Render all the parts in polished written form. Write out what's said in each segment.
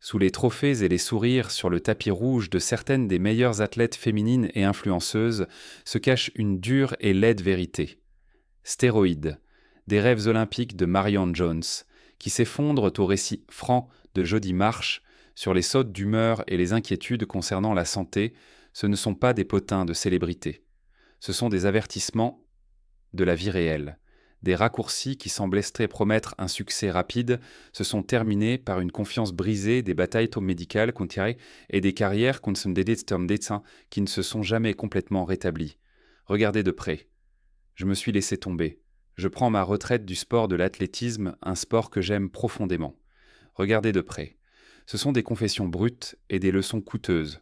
Sous les trophées et les sourires sur le tapis rouge de certaines des meilleures athlètes féminines et influenceuses se cache une dure et laide vérité. Stéroïdes, des rêves olympiques de Marion Jones, qui s'effondrent au récit franc de Jody Marsh sur les sautes d'humeur et les inquiétudes concernant la santé, ce ne sont pas des potins de célébrité. Ce sont des avertissements de la vie réelle. Des raccourcis qui semblaient promettre un succès rapide se sont terminés par une confiance brisée, des batailles médicales et des carrières qui ne se sont jamais complètement rétablies. Regardez de près. Je me suis laissé tomber. Je prends ma retraite du sport de l'athlétisme, un sport que j'aime profondément. Regardez de près. Ce sont des confessions brutes et des leçons coûteuses.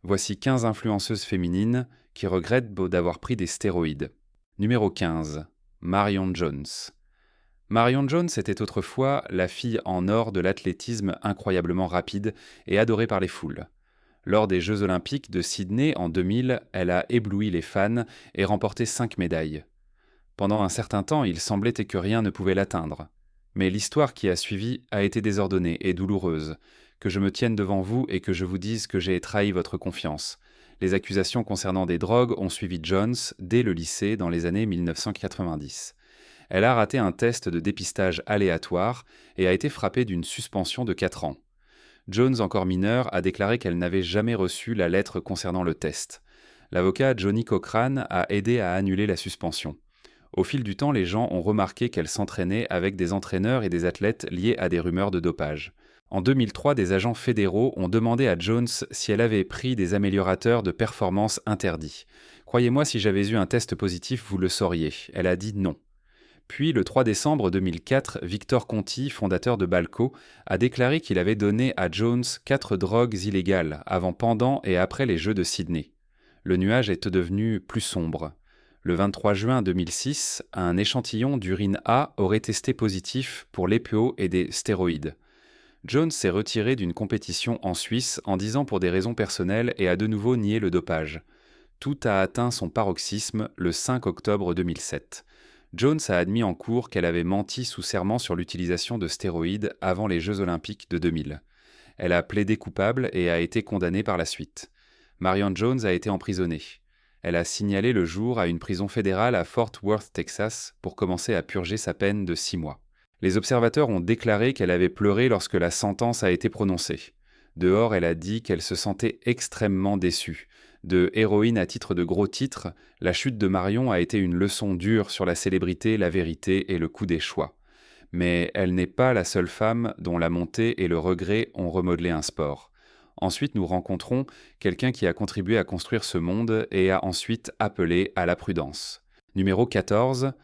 Voici 15 influenceuses féminines qui regrettent d'avoir pris des stéroïdes. Numéro 15. Marion Jones. Marion Jones était autrefois la fille en or de l'athlétisme incroyablement rapide et adorée par les foules. Lors des Jeux olympiques de Sydney en 2000, elle a ébloui les fans et remporté 5 médailles. Pendant un certain temps, il semblait que rien ne pouvait l'atteindre. Mais l'histoire qui a suivi a été désordonnée et douloureuse. Que je me tienne devant vous et que je vous dise que j'ai trahi votre confiance. Les accusations concernant des drogues ont suivi Jones dès le lycée dans les années 1990. Elle a raté un test de dépistage aléatoire et a été frappée d'une suspension de 4 ans. Jones, encore mineure, a déclaré qu'elle n'avait jamais reçu la lettre concernant le test. L'avocat Johnny Cochran a aidé à annuler la suspension. Au fil du temps, les gens ont remarqué qu'elle s'entraînait avec des entraîneurs et des athlètes liés à des rumeurs de dopage. En 2003, des agents fédéraux ont demandé à Jones si elle avait pris des améliorateurs de performance interdits. « Croyez-moi, si j'avais eu un test positif, vous le sauriez. » Elle a dit non. Puis, le 3 décembre 2004, Victor Conti, fondateur de Balco, a déclaré qu'il avait donné à Jones 4 drogues illégales, avant, pendant et après les Jeux de Sydney. Le nuage est devenu plus sombre. Le 23 juin 2006, un échantillon d'urine A aurait testé positif pour l'EPO et des stéroïdes. Jones s'est retiré d'une compétition en Suisse en disant pour des raisons personnelles et a de nouveau nié le dopage. Tout a atteint son paroxysme le 5 octobre 2007. Jones a admis en cours qu'elle avait menti sous serment sur l'utilisation de stéroïdes avant les Jeux olympiques de 2000. Elle a plaidé coupable et a été condamnée par la suite. Marion Jones a été emprisonnée. Elle a signalé le jour à une prison fédérale à Fort Worth, Texas, pour commencer à purger sa peine de 6 mois. Les observateurs ont déclaré qu'elle avait pleuré lorsque la sentence a été prononcée. Dehors, elle a dit qu'elle se sentait extrêmement déçue. De héroïne à titre de gros titre, la chute de Marion a été une leçon dure sur la célébrité, la vérité et le coût des choix. Mais elle n'est pas la seule femme dont la montée et le regret ont remodelé un sport. Ensuite, nous rencontrons quelqu'un qui a contribué à construire ce monde et a ensuite appelé à la prudence. Numéro 14,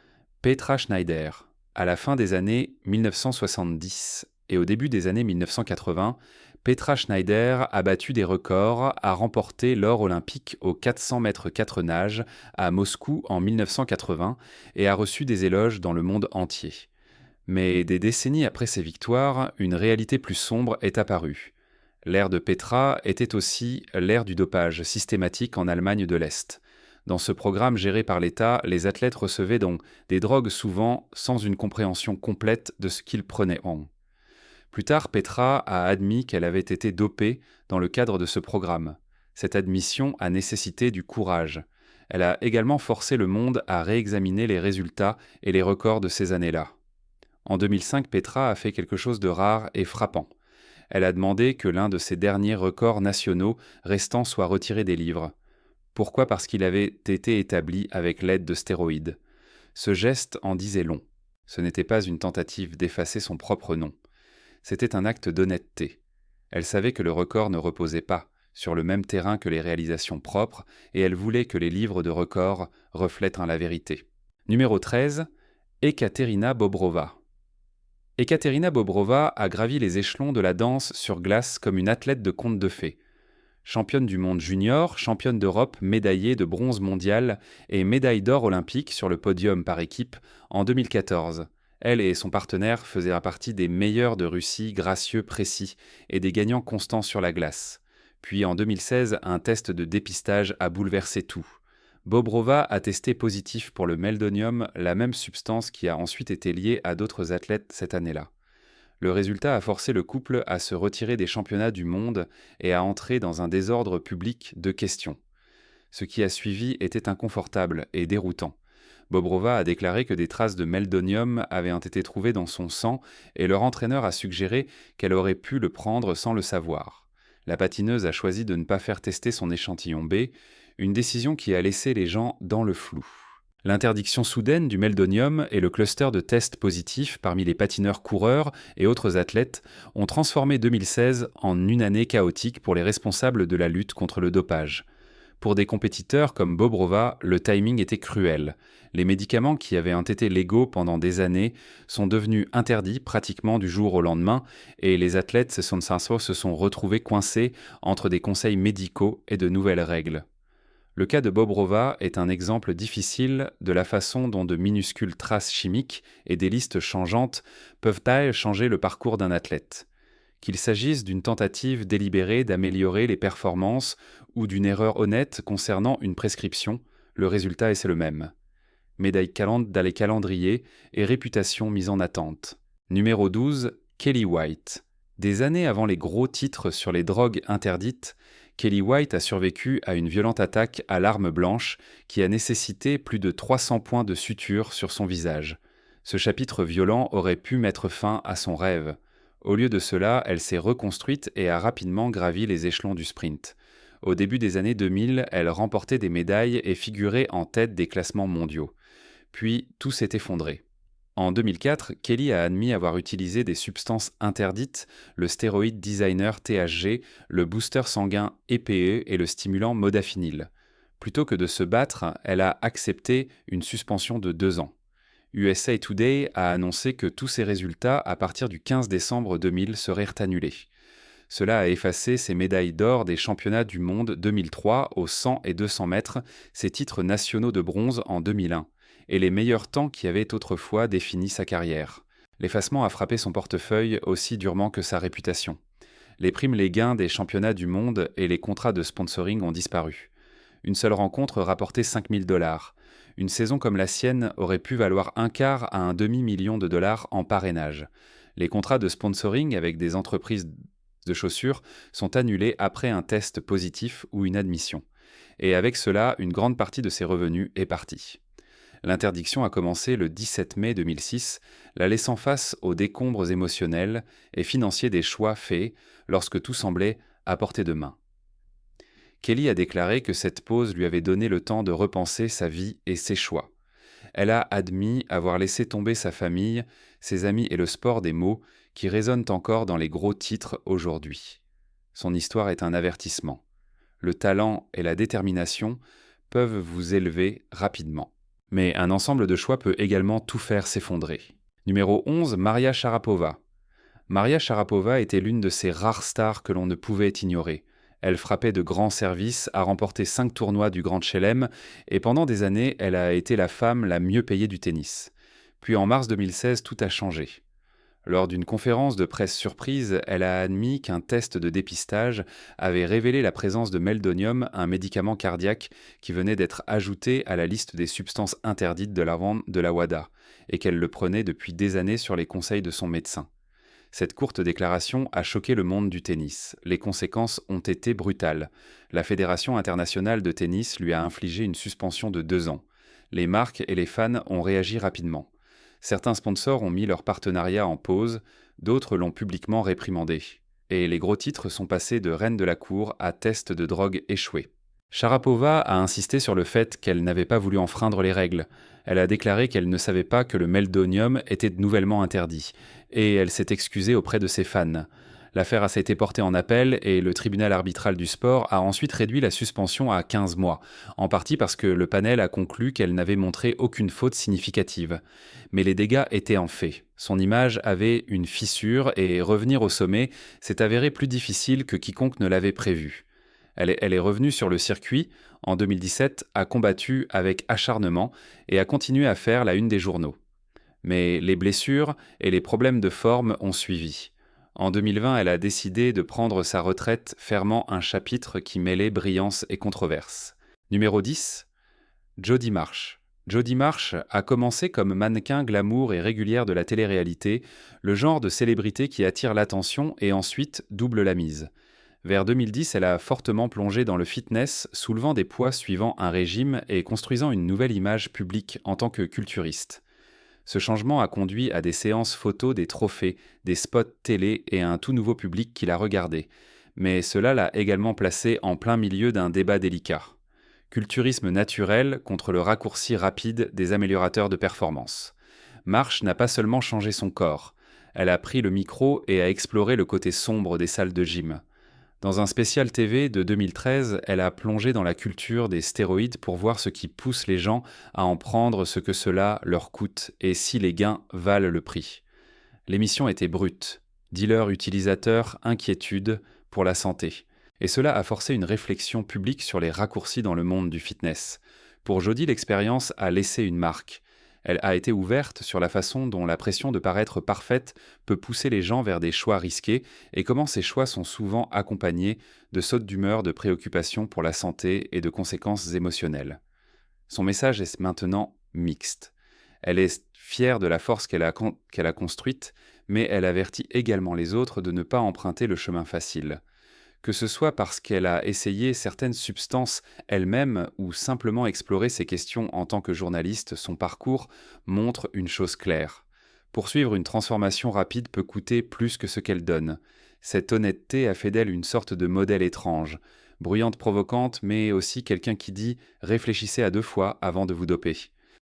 Petra Schneider. À la fin des années 1970 et au début des années 1980, Petra Schneider a battu des records, a remporté l'or olympique aux 400 mètres 4 nages à Moscou en 1980 et a reçu des éloges dans le monde entier. Mais des décennies après ces victoires, une réalité plus sombre est apparue. L'ère de Petra était aussi l'ère du dopage systématique en Allemagne de l'Est. Dans ce programme géré par l'État, les athlètes recevaient donc des drogues souvent sans une compréhension complète de ce qu'ils prenaient. Plus tard, Petra a admis qu'elle avait été dopée dans le cadre de ce programme. Cette admission a nécessité du courage. Elle a également forcé le monde à réexaminer les résultats et les records de ces années-là. En 2005, Petra a fait quelque chose de rare et frappant. Elle a demandé que l'un de ses derniers records nationaux restants soit retiré des livres. Pourquoi ? Parce qu'il avait été établi avec l'aide de stéroïdes. Ce geste en disait long. Ce n'était pas une tentative d'effacer son propre nom. C'était un acte d'honnêteté. Elle savait que le record ne reposait pas sur le même terrain que les réalisations propres et elle voulait que les livres de records reflètent la vérité. Numéro 13, Ekaterina Bobrova. Ekaterina Bobrova a gravi les échelons de la danse sur glace comme une athlète de conte de fées. Championne du monde junior, championne d'Europe, médaillée de bronze mondial et médaille d'or olympique sur le podium par équipe en 2014. Elle et son partenaire faisaient partie des meilleurs de Russie, gracieux, précis et des gagnants constants sur la glace. Puis en 2016, un test de dépistage a bouleversé tout. Bobrova a testé positif pour le meldonium, la même substance qui a ensuite été liée à d'autres athlètes cette année-là. Le résultat a forcé le couple à se retirer des championnats du monde et à entrer dans un désordre public de questions. Ce qui a suivi était inconfortable et déroutant. Bobrova a déclaré que des traces de meldonium avaient été trouvées dans son sang et leur entraîneur a suggéré qu'elle aurait pu le prendre sans le savoir. La patineuse a choisi de ne pas faire tester son échantillon B, une décision qui a laissé les gens dans le flou. L'interdiction soudaine du meldonium et le cluster de tests positifs parmi les patineurs coureurs et autres athlètes ont transformé 2016 en une année chaotique pour les responsables de la lutte contre le dopage. Pour des compétiteurs comme Bobrova, le timing était cruel. Les médicaments qui avaient été légaux pendant des années sont devenus interdits pratiquement du jour au lendemain et les athlètes se sont retrouvés coincés entre des conseils médicaux et de nouvelles règles. Le cas de Bobrova est un exemple difficile de la façon dont de minuscules traces chimiques et des listes changeantes peuvent changer le parcours d'un athlète. Qu'il s'agisse d'une tentative délibérée d'améliorer les performances ou d'une erreur honnête concernant une prescription, le résultat est le même. Médaille dans les calendriers et réputation mise en attente. Numéro 12, Kelly White. Des années avant les gros titres sur les drogues interdites, Kelly White a survécu à une violente attaque à l'arme blanche qui a nécessité plus de 300 points de suture sur son visage. Ce chapitre violent aurait pu mettre fin à son rêve. Au lieu de cela, elle s'est reconstruite et a rapidement gravi les échelons du sprint. Au début des années 2000, elle remportait des médailles et figurait en tête des classements mondiaux. Puis, tout s'est effondré. En 2004, Kelly a admis avoir utilisé des substances interdites, le stéroïde designer THG, le booster sanguin EPE et le stimulant modafinil. Plutôt que de se battre, elle a accepté une suspension de 2 ans. USA Today a annoncé que tous ses résultats à partir du 15 décembre 2000 seraient annulés. Cela a effacé ses médailles d'or des championnats du monde 2003 aux 100 et 200 mètres, ses titres nationaux de bronze en 2001, et les meilleurs temps qui avaient autrefois défini sa carrière. L'effacement a frappé son portefeuille aussi durement que sa réputation. Les primes, les gains des championnats du monde et les contrats de sponsoring ont disparu. Une seule rencontre rapportait $5 000. Une saison comme la sienne aurait pu valoir un quart à un demi-million de dollars en parrainage. Les contrats de sponsoring avec des entreprises de chaussures sont annulés après un test positif ou une admission. Et avec cela, une grande partie de ses revenus est partie. L'interdiction a commencé le 17 mai 2006, la laissant face aux décombres émotionnels et financiers des choix faits lorsque tout semblait à portée de main. Kelly a déclaré que cette pause lui avait donné le temps de repenser sa vie et ses choix. Elle a admis avoir laissé tomber sa famille, ses amis et le sport des mots qui résonnent encore dans les gros titres aujourd'hui. Son histoire est un avertissement. Le talent et la détermination peuvent vous élever rapidement. Mais un ensemble de choix peut également tout faire s'effondrer. Numéro 11, Maria Sharapova. Maria Sharapova était l'une de ces rares stars que l'on ne pouvait ignorer. Elle frappait de grands services, a remporté 5 tournois du Grand Chelem et pendant des années, elle a été la femme la mieux payée du tennis. Puis en mars 2016, tout a changé. Lors d'une conférence de presse surprise, elle a admis qu'un test de dépistage avait révélé la présence de meldonium, un médicament cardiaque qui venait d'être ajouté à la liste des substances interdites de la vente de la WADA, et qu'elle le prenait depuis des années sur les conseils de son médecin. Cette courte déclaration a choqué le monde du tennis. Les conséquences ont été brutales. La Fédération internationale de tennis lui a infligé une suspension de 2 ans. Les marques et les fans ont réagi rapidement. Certains sponsors ont mis leur partenariat en pause, d'autres l'ont publiquement réprimandé. Et les gros titres sont passés de reine de la cour à test de drogue échoué. Sharapova a insisté sur le fait qu'elle n'avait pas voulu enfreindre les règles. Elle a déclaré qu'elle ne savait pas que le meldonium était nouvellement interdit, et elle s'est excusée auprès de ses fans. L'affaire a été portée en appel et le tribunal arbitral du sport a ensuite réduit la suspension à 15 mois, en partie parce que le panel a conclu qu'elle n'avait montré aucune faute significative. Mais les dégâts étaient en fait. Son image avait une fissure et revenir au sommet s'est avéré plus difficile que quiconque ne l'avait prévu. Elle est revenue sur le circuit, en 2017, a combattu avec acharnement et a continué à faire la une des journaux. Mais les blessures et les problèmes de forme ont suivi. En 2020, elle a décidé de prendre sa retraite, fermant un chapitre qui mêlait brillance et controverse. Numéro 10, Jody Marsh. Jodie Marsh a commencé comme mannequin glamour et régulière de la télé-réalité, le genre de célébrité qui attire l'attention et ensuite double la mise. Vers 2010, elle a fortement plongé dans le fitness, soulevant des poids suivant un régime et construisant une nouvelle image publique en tant que culturiste. Ce changement a conduit à des séances photos des trophées, des spots télé et à un tout nouveau public qui l'a regardé. Mais cela l'a également placée en plein milieu d'un débat délicat. Culturisme naturel contre le raccourci rapide des améliorateurs de performance. Marsh n'a pas seulement changé son corps, elle a pris le micro et a exploré le côté sombre des salles de gym. Dans un spécial TV de 2013, elle a plongé dans la culture des stéroïdes pour voir ce qui pousse les gens à en prendre, ce que cela leur coûte et si les gains valent le prix. L'émission était brute. Dealers, utilisateurs, inquiétude pour la santé. Et cela a forcé une réflexion publique sur les raccourcis dans le monde du fitness. Pour Jodie, l'expérience a laissé une marque. Elle a été ouverte sur la façon dont la pression de paraître parfaite peut pousser les gens vers des choix risqués et comment ces choix sont souvent accompagnés de sautes d'humeur, de préoccupations pour la santé et de conséquences émotionnelles. Son message est maintenant mixte. Elle est fière de la force qu'elle a construite, mais elle avertit également les autres de ne pas emprunter le chemin facile. Que ce soit parce qu'elle a essayé certaines substances elle-même ou simplement exploré ces questions en tant que journaliste, son parcours montre une chose claire. Poursuivre une transformation rapide peut coûter plus que ce qu'elle donne. Cette honnêteté a fait d'elle une sorte de modèle étrange, bruyante, provocante, mais aussi quelqu'un qui dit « réfléchissez à 2 fois avant de vous doper ».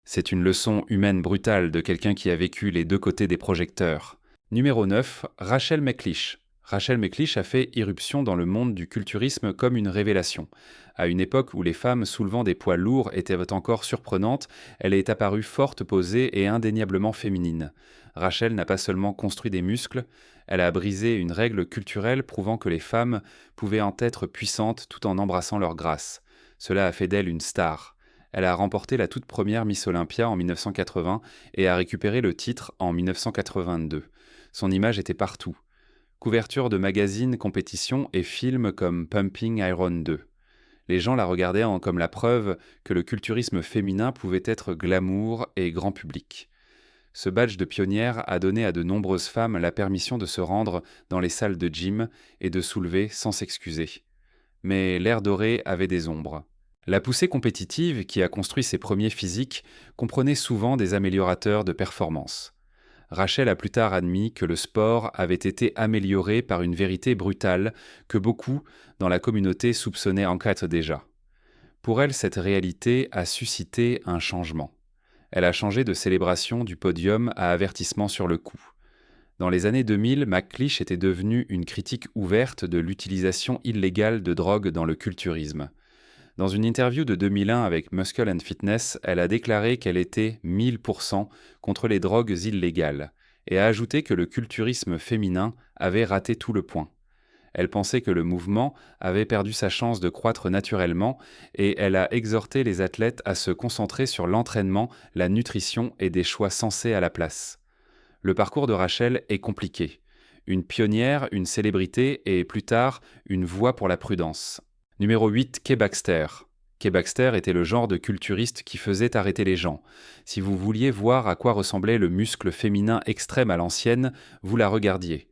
C'est une leçon humaine brutale de quelqu'un qui a vécu les 2 côtés des projecteurs. Numéro 9, Rachel McLish. Rachel McLish a fait irruption dans le monde du culturisme comme une révélation. À une époque où les femmes soulevant des poids lourds étaient encore surprenantes, elle est apparue forte, posée et indéniablement féminine. Rachel n'a pas seulement construit des muscles, elle a brisé une règle culturelle prouvant que les femmes pouvaient en être puissantes tout en embrassant leur grâce. Cela a fait d'elle une star. Elle a remporté la toute première Miss Olympia en 1980 et a récupéré le titre en 1982. Son image était partout. Couverture de magazines, compétitions et films comme Pumping Iron 2. Les gens la regardaient comme la preuve que le culturisme féminin pouvait être glamour et grand public. Ce badge de pionnière a donné à de nombreuses femmes la permission de se rendre dans les salles de gym et de soulever sans s'excuser. Mais l'ère dorée avait des ombres. La poussée compétitive, qui a construit ses premiers physiques, comprenait souvent des améliorateurs de performance. Rachel a plus tard admis que le sport avait été amélioré par une vérité brutale que beaucoup dans la communauté soupçonnaient encore déjà. Pour elle, cette réalité a suscité un changement. Elle a changé de célébration du podium à avertissement sur le coup. Dans les années 2000, McLish était devenue une critique ouverte de l'utilisation illégale de drogue dans le culturisme. Dans une interview de 2001 avec Muscle and Fitness, elle a déclaré qu'elle était 1000% contre les drogues illégales et a ajouté que le culturisme féminin avait raté tout le point. Elle pensait que le mouvement avait perdu sa chance de croître naturellement et elle a exhorté les athlètes à se concentrer sur l'entraînement, la nutrition et des choix sensés à la place. Le parcours de Rachel est compliqué. Une pionnière, une célébrité et plus tard, une voix pour la prudence. Numéro 8, Kay Baxter. Kay Baxter était le genre de culturiste qui faisait arrêter les gens. Si vous vouliez voir à quoi ressemblait le muscle féminin extrême à l'ancienne, vous la regardiez.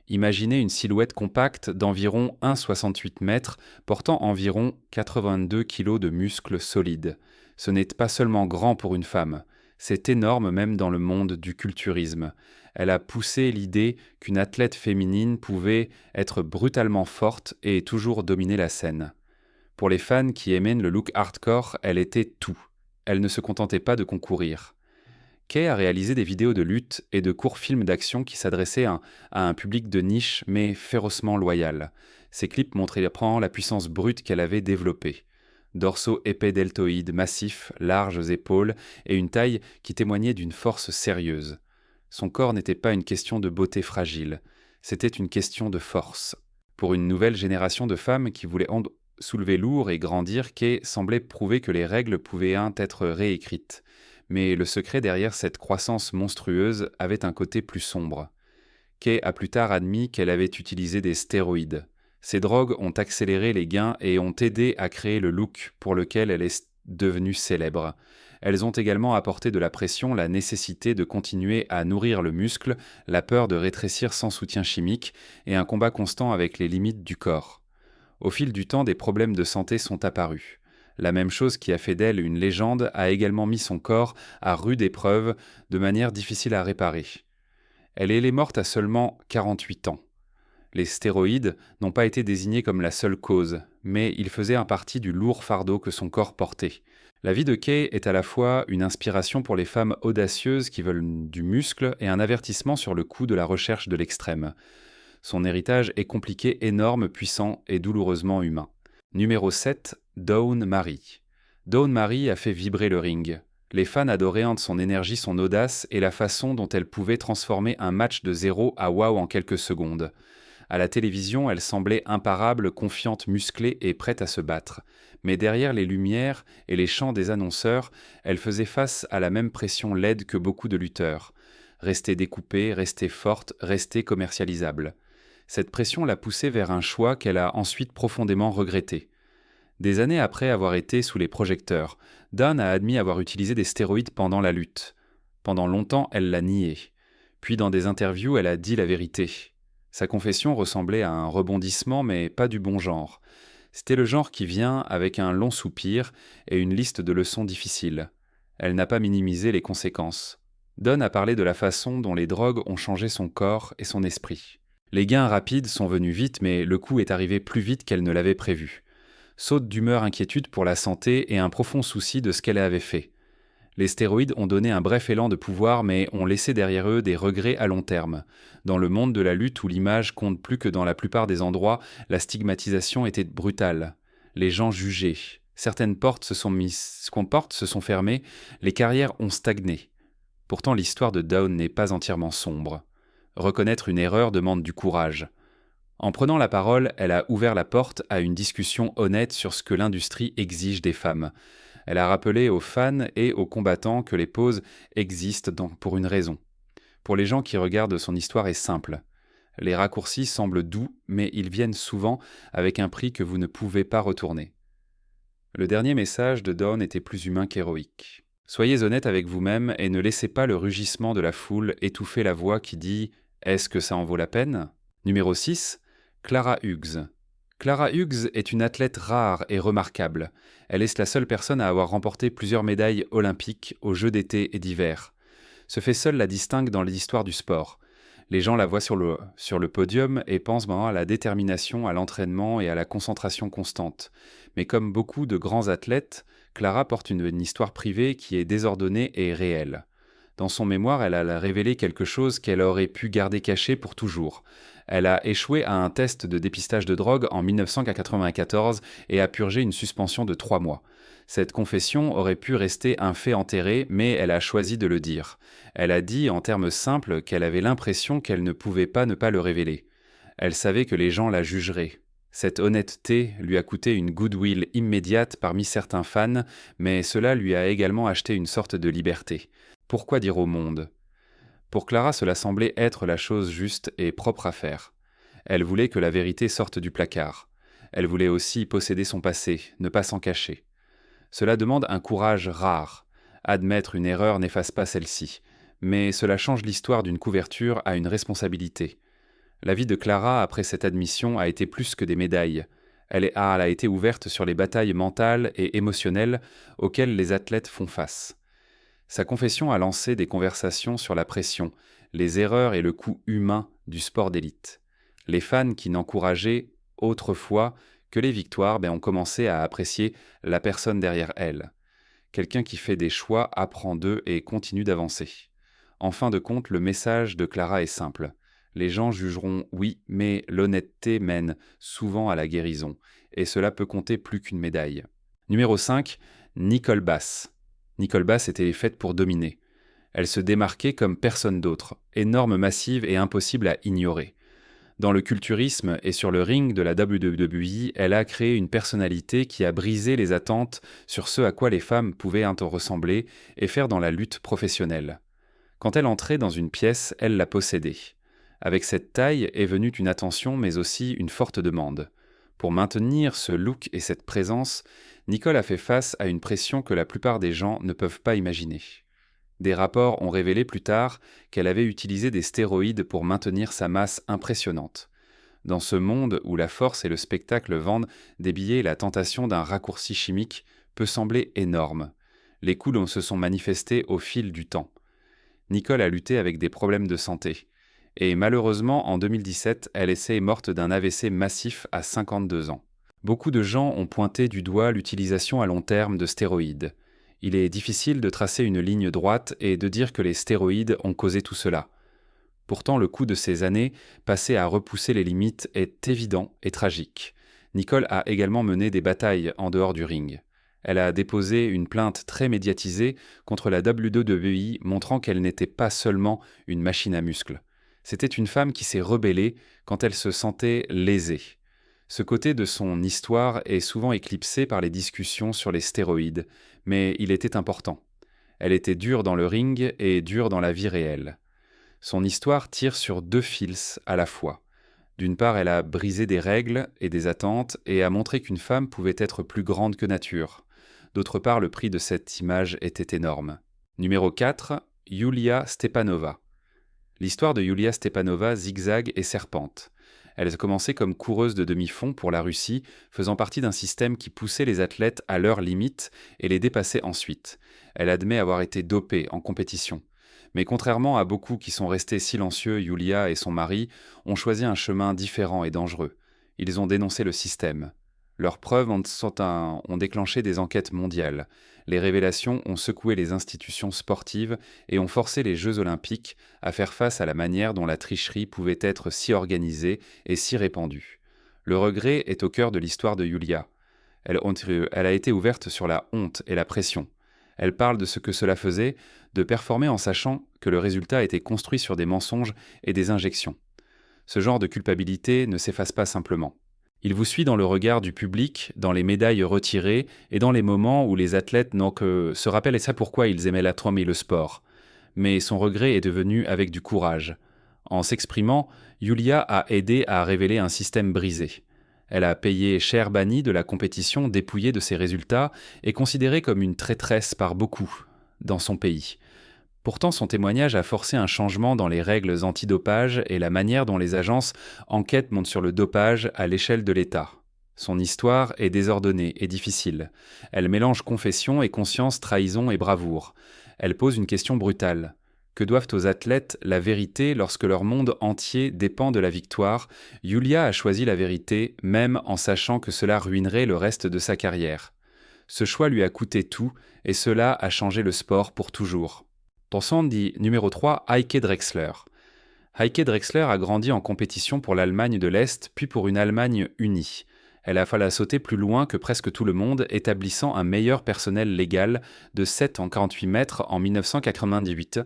Imaginez une silhouette compacte d'environ 1,68 m, portant environ 82 kg de muscles solides. Ce n'est pas seulement grand pour une femme, c'est énorme même dans le monde du culturisme. Elle a poussé l'idée qu'une athlète féminine pouvait être brutalement forte et toujours dominer la scène. Pour les fans qui aimaient le look hardcore, elle était tout. Elle ne se contentait pas de concourir. Kay a réalisé des vidéos de lutte et de courts films d'action qui s'adressaient à un public de niche mais férocement loyal. Ces clips montraient la puissance brute qu'elle avait développée. Dorsaux épais deltoïdes, massifs, larges épaules et une taille qui témoignait d'une force sérieuse. Son corps n'était pas une question de beauté fragile, c'était une question de force. Pour une nouvelle génération de femmes qui voulaient soulever lourd et grandir, Kay semblait prouver que les règles pouvaient être réécrites. Mais le secret derrière cette croissance monstrueuse avait un côté plus sombre. Kay a plus tard admis qu'elle avait utilisé des stéroïdes. Ces drogues ont accéléré les gains et ont aidé à créer le look pour lequel elle est devenue célèbre. Elles ont également apporté de la pression, la nécessité de continuer à nourrir le muscle, la peur de rétrécir sans soutien chimique et un combat constant avec les limites du corps. Au fil du temps, des problèmes de santé sont apparus. La même chose qui a fait d'elle une légende a également mis son corps à rude épreuve, de manière difficile à réparer. Elle est morte à seulement 48 ans. Les stéroïdes n'ont pas été désignés comme la seule cause, mais ils faisaient un partie du lourd fardeau que son corps portait. La vie de Kay est à la fois une inspiration pour les femmes audacieuses qui veulent du muscle et un avertissement sur le coût de la recherche de l'extrême. Son héritage est compliqué, énorme, puissant et douloureusement humain. Numéro 7, Dawn Marie. Dawn Marie a fait vibrer le ring. Les fans adoraient de son énergie, son audace et la façon dont elle pouvait transformer un match de 0 à wow en quelques secondes. À la télévision, elle semblait imparable, confiante, musclée et prête à se battre. Mais derrière les lumières et les chants des annonceurs, elle faisait face à la même pression laide que beaucoup de lutteurs. Rester découpée, rester forte, rester commercialisable. Cette pression l'a poussée vers un choix qu'elle a ensuite profondément regretté. Des années après avoir été sous les projecteurs, Dawn a admis avoir utilisé des stéroïdes pendant la lutte. Pendant longtemps, elle l'a nié. Puis dans des interviews, elle a dit la vérité. Sa confession ressemblait à un rebondissement, mais pas du bon genre. C'était le genre qui vient avec un long soupir et une liste de leçons difficiles. Elle n'a pas minimisé les conséquences. Dawn a parlé de la façon dont les drogues ont changé son corps et son esprit. Les gains rapides sont venus vite, mais le coup est arrivé plus vite qu'elle ne l'avait prévu. Saute d'humeur, inquiétude pour la santé et un profond souci de ce qu'elle avait fait. Les stéroïdes ont donné un bref élan de pouvoir, mais ont laissé derrière eux des regrets à long terme. Dans le monde de la lutte où l'image compte plus que dans la plupart des endroits, la stigmatisation était brutale. Les gens jugeaient. Certaines portes se sont fermées, les carrières ont stagné. Pourtant, l'histoire de Dawn n'est pas entièrement sombre. Reconnaître une erreur demande du courage. En prenant la parole, elle a ouvert la porte à une discussion honnête sur ce que l'industrie exige des femmes. Elle a rappelé aux fans et aux combattants que les pauses existent pour une raison. Pour les gens qui regardent, son histoire est simple. Les raccourcis semblent doux, mais ils viennent souvent avec un prix que vous ne pouvez pas retourner. Le dernier message de Dawn était plus humain qu'héroïque. Soyez honnête avec vous-même et ne laissez pas le rugissement de la foule étouffer la voix qui dit « Est-ce que ça en vaut la peine ?» Numéro 6, Clara Hughes. Clara Hughes est une athlète rare et remarquable. Elle est la seule personne à avoir remporté plusieurs médailles olympiques aux Jeux d'été et d'hiver. Ce fait seul la distingue dans l'histoire du sport. Les gens la voient sur le podium et pensent à la détermination, à l'entraînement et à la concentration constante. Mais comme beaucoup de grands athlètes, Clara porte une histoire privée qui est désordonnée et réelle. Dans son mémoire, elle a révélé quelque chose qu'elle aurait pu garder caché pour toujours. Elle a échoué à un test de dépistage de drogue en 1994 et a purgé une suspension de 3 mois. Cette confession aurait pu rester un fait enterré, mais elle a choisi de le dire. Elle a dit en termes simples qu'elle avait l'impression qu'elle ne pouvait pas ne pas le révéler. Elle savait que les gens la jugeraient. Cette honnêteté lui a coûté une goodwill immédiate parmi certains fans, mais cela lui a également acheté une sorte de liberté. Pourquoi dire au monde ? Pour Clara, cela semblait être la chose juste et propre à faire. Elle voulait que la vérité sorte du placard. Elle voulait aussi posséder son passé, ne pas s'en cacher. Cela demande un courage rare. Admettre une erreur n'efface pas celle-ci. Mais cela change l'histoire d'une couverture à une responsabilité. La vie de Clara, après cette admission, a été plus que des médailles. Elle a été ouverte sur les batailles mentales et émotionnelles auxquelles les athlètes font face. Sa confession a lancé des conversations sur la pression, les erreurs et le coût humain du sport d'élite. Les fans qui n'encourageaient autrefois que les victoires ont commencé à apprécier la personne derrière elle. Quelqu'un qui fait des choix, apprend d'eux et continue d'avancer. En fin de compte, le message de Clara est simple. Les gens jugeront, oui, mais l'honnêteté mène souvent à la guérison, et cela peut compter plus qu'une médaille. Numéro 5, Nicole Bass. Nicole Bass était faite pour dominer. Elle se démarquait comme personne d'autre, énorme, massive et impossible à ignorer. Dans le culturisme et sur le ring de la WWE, elle a créé une personnalité qui a brisé les attentes sur ce à quoi les femmes pouvaient ressembler et faire dans la lutte professionnelle. Quand elle entrait dans une pièce, elle la possédait. Avec cette taille est venue une attention mais aussi une forte demande. Pour maintenir ce look et cette présence, Nicole a fait face à une pression que la plupart des gens ne peuvent pas imaginer. Des rapports ont révélé plus tard qu'elle avait utilisé des stéroïdes pour maintenir sa masse impressionnante. Dans ce monde où la force et le spectacle vendent des billets, la tentation d'un raccourci chimique peut sembler énorme. Les coûts se sont manifestés au fil du temps. Nicole a lutté avec des problèmes de santé. Et malheureusement, en 2017, elle est morte d'un AVC massif à 52 ans. Beaucoup de gens ont pointé du doigt l'utilisation à long terme de stéroïdes. Il est difficile de tracer une ligne droite et de dire que les stéroïdes ont causé tout cela. Pourtant, le coût de ces années passées à repousser les limites est évident et tragique. Nicole a également mené des batailles en dehors du ring. Elle a déposé une plainte très médiatisée contre la WWE montrant qu'elle n'était pas seulement une machine à muscles. C'était une femme qui s'est rebellée quand elle se sentait lésée. Ce côté de son histoire est souvent éclipsé par les discussions sur les stéroïdes, mais il était important. Elle était dure dans le ring et dure dans la vie réelle. Son histoire tire sur deux fils à la fois. D'une part, elle a brisé des règles et des attentes et a montré qu'une femme pouvait être plus grande que nature. D'autre part, le prix de cette image était énorme. Numéro 4, Yulia Stepanova. L'histoire de Yulia Stepanova zigzague et serpente. Elle a commencé comme coureuse de demi-fond pour la Russie, faisant partie d'un système qui poussait les athlètes à leurs limites et les dépassait ensuite. Elle admet avoir été dopée en compétition. Mais contrairement à beaucoup qui sont restés silencieux, Yulia et son mari ont choisi un chemin différent et dangereux. Ils ont dénoncé le système. Leurs preuves ont déclenché des enquêtes mondiales. Les révélations ont secoué les institutions sportives et ont forcé les Jeux olympiques à faire face à la manière dont la tricherie pouvait être si organisée et si répandue. Le regret est au cœur de l'histoire de Yulia. Elle a été ouverte sur la honte et la pression. Elle parle de ce que cela faisait, de performer en sachant que le résultat était construit sur des mensonges et des injections. Ce genre de culpabilité ne s'efface pas simplement. Il vous suit dans le regard du public, dans les médailles retirées et dans les moments où les athlètes n'ont que se rappellent et savent pourquoi ils aimaient l'atome et le sport. Mais son regret est devenu avec du courage. En s'exprimant, Yulia a aidé à révéler un système brisé. Elle a payé cher banni de la compétition dépouillée de ses résultats et considérée comme une traîtresse par beaucoup dans son pays. Pourtant, son témoignage a forcé un changement dans les règles antidopage et la manière dont les agences enquêtent montent sur le dopage à l'échelle de l'État. Son histoire est désordonnée et difficile. Elle mélange confession et conscience, trahison et bravoure. Elle pose une question brutale. Que doivent aux athlètes la vérité lorsque leur monde entier dépend de la victoire? Yulia a choisi la vérité, même en sachant que cela ruinerait le reste de sa carrière. Ce choix lui a coûté tout, et cela a changé le sport pour toujours. Pensons dit numéro 3, Heike Drexler. Heike Drexler a grandi en compétition pour l'Allemagne de l'Est, puis pour une Allemagne unie. Elle a fallu sauter plus loin que presque tout le monde, établissant un meilleur personnel légal de 7 en 48 mètres en 1998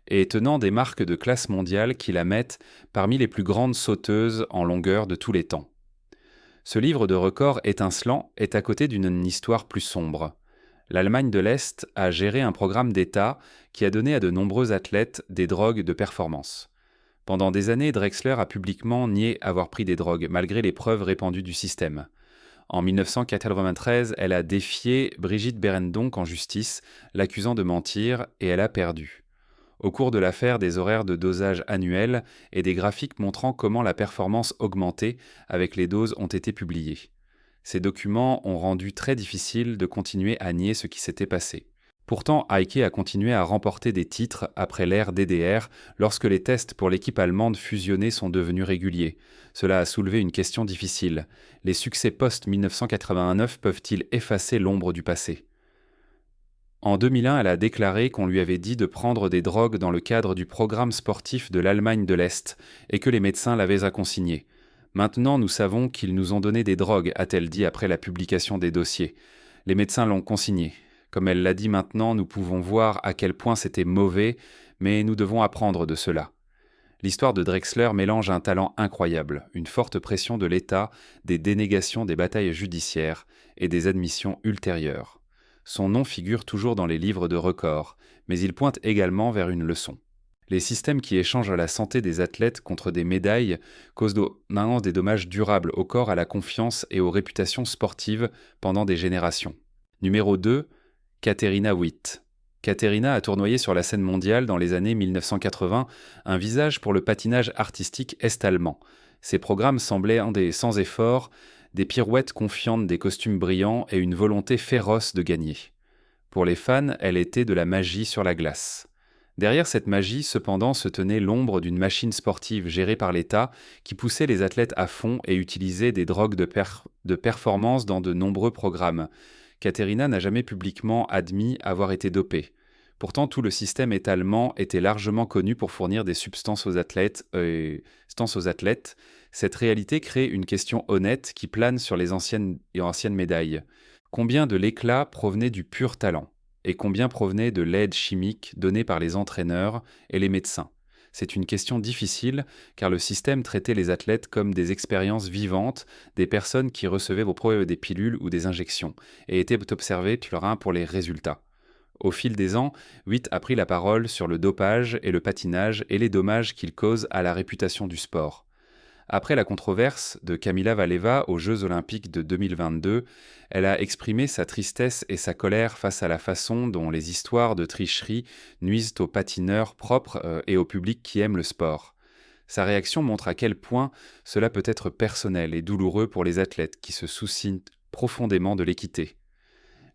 et tenant des marques de classe mondiale qui la mettent parmi les plus grandes sauteuses en longueur de tous les temps. Ce livre de records étincelant est à côté d'une histoire plus sombre. L'Allemagne de l'Est a géré un programme d'État qui a donné à de nombreux athlètes des drogues de performance. Pendant des années, Drexler a publiquement nié avoir pris des drogues, malgré les preuves répandues du système. En 1993, elle a défié Brigitte Berendonck en justice, l'accusant de mentir, et elle a perdu. Au cours de l'affaire, des horaires de dosage annuels et des graphiques montrant comment la performance augmentait avec les doses ont été publiés. Ces documents ont rendu très difficile de continuer à nier ce qui s'était passé. Pourtant, Heike a continué à remporter des titres après l'ère DDR lorsque les tests pour l'équipe allemande fusionnée sont devenus réguliers. Cela a soulevé une question difficile. Les succès post-1989 peuvent-ils effacer l'ombre du passé? En 2001, elle a déclaré qu'on lui avait dit de prendre des drogues dans le cadre du programme sportif de l'Allemagne de l'Est et que les médecins l'avaient consigné. Maintenant, nous savons qu'ils nous ont donné des drogues, a-t-elle dit après la publication des dossiers. Les médecins l'ont consigné. Comme elle l'a dit maintenant, nous pouvons voir à quel point c'était mauvais, mais nous devons apprendre de cela. L'histoire de Drexler mélange un talent incroyable, une forte pression de l'État, des dénégations des batailles judiciaires et des admissions ultérieures. Son nom figure toujours dans les livres de records, mais il pointe également vers une leçon. Les systèmes qui échangent la santé des athlètes contre des médailles causent maintenant des dommages durables au corps, à la confiance et aux réputations sportives pendant des générations. Numéro 2, Katerina Witt. Katerina a tournoyé sur la scène mondiale dans les années 1980, un visage pour le patinage artistique est-allemand. Ses programmes semblaient sans effort, des pirouettes confiantes, des costumes brillants et une volonté féroce de gagner. Pour les fans, elle était de la magie sur la glace. Derrière cette magie, cependant, se tenait l'ombre d'une machine sportive gérée par l'État qui poussait les athlètes à fond et utilisait des drogues de performance dans de nombreux programmes. Katerina n'a jamais publiquement admis avoir été dopée. Pourtant, tout le système allemand était largement connu pour fournir des substances aux athlètes. Cette réalité crée une question honnête qui plane sur les anciennes médailles. Combien de l'éclat provenait du pur talent ? Et combien provenait de l'aide chimique donnée par les entraîneurs et les médecins ? C'est une question difficile, car le système traitait les athlètes comme des expériences vivantes, des personnes qui recevaient des pilules ou des injections, et étaient observées pour les résultats. Au fil des ans, Witt a pris la parole sur le dopage et le patinage et les dommages qu'ils causent à la réputation du sport. Après la controverse de Kamila Valieva aux Jeux Olympiques de 2022, elle a exprimé sa tristesse et sa colère face à la façon dont les histoires de tricherie nuisent aux patineurs propres et au public qui aime le sport. Sa réaction montre à quel point cela peut être personnel et douloureux pour les athlètes qui se soucient profondément de l'équité.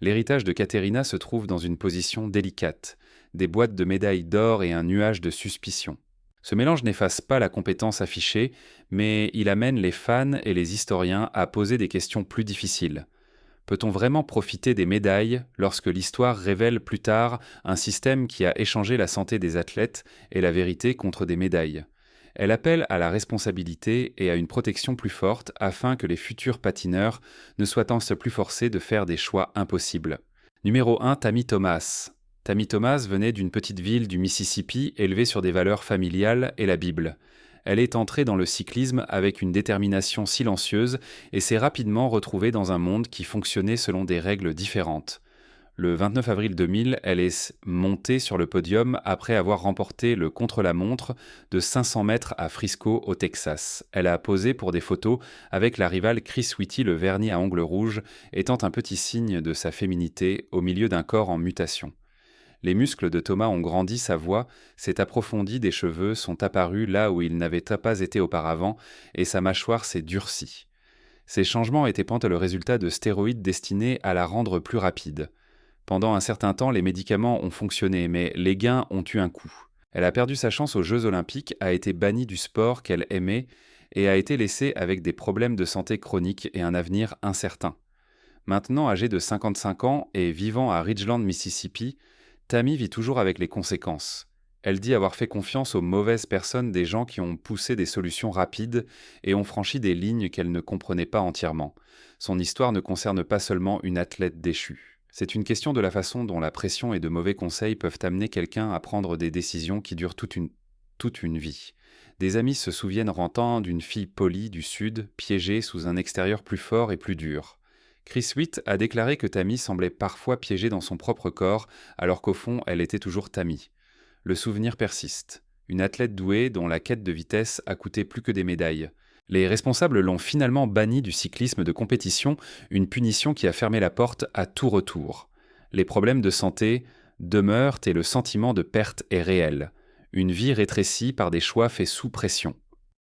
L'héritage de Katerina se trouve dans une position délicate, des boîtes de médailles d'or et un nuage de suspicion. Ce mélange n'efface pas la compétence affichée, mais il amène les fans et les historiens à poser des questions plus difficiles. Peut-on vraiment profiter des médailles lorsque l'histoire révèle plus tard un système qui a échangé la santé des athlètes et la vérité contre des médailles ? Elle appelle à la responsabilité et à une protection plus forte afin que les futurs patineurs ne soient plus forcés de faire des choix impossibles. Numéro 1, Tammy Thomas. Tammy Thomas venait d'une petite ville du Mississippi élevée sur des valeurs familiales et la Bible. Elle est entrée dans le cyclisme avec une détermination silencieuse et s'est rapidement retrouvée dans un monde qui fonctionnait selon des règles différentes. Le 29 avril 2000, elle est montée sur le podium après avoir remporté le contre-la-montre de 500 mètres à Frisco, au Texas. Elle a posé pour des photos avec la rivale Chris Whitty, le vernis à ongles rouges, étant un petit signe de sa féminité au milieu d'un corps en mutation. Les muscles de Thomas ont grandi, sa voix s'est approfondie, des cheveux sont apparus là où ils n'avaient pas été auparavant et sa mâchoire s'est durcie. Ces changements étaient le résultat de stéroïdes destinés à la rendre plus rapide. Pendant un certain temps, les médicaments ont fonctionné, mais les gains ont eu un coût. Elle a perdu sa chance aux Jeux Olympiques, a été bannie du sport qu'elle aimait et a été laissée avec des problèmes de santé chroniques et un avenir incertain. Maintenant âgée de 55 ans et vivant à Ridgeland, Mississippi, Tammy vit toujours avec les conséquences. Elle dit avoir fait confiance aux mauvaises personnes, des gens qui ont poussé des solutions rapides et ont franchi des lignes qu'elle ne comprenait pas entièrement. Son histoire ne concerne pas seulement une athlète déchue. C'est une question de la façon dont la pression et de mauvais conseils peuvent amener quelqu'un à prendre des décisions qui durent toute une vie. Des amis se souviennent rantant d'une fille polie du Sud, piégée sous un extérieur plus fort et plus dur. Chris Whitt a déclaré que Tammy semblait parfois piégée dans son propre corps, alors qu'au fond, elle était toujours Tammy. Le souvenir persiste. Une athlète douée dont la quête de vitesse a coûté plus que des médailles. Les responsables l'ont finalement bannie du cyclisme de compétition, une punition qui a fermé la porte à tout retour. Les problèmes de santé demeurent et le sentiment de perte est réel. Une vie rétrécie par des choix faits sous pression.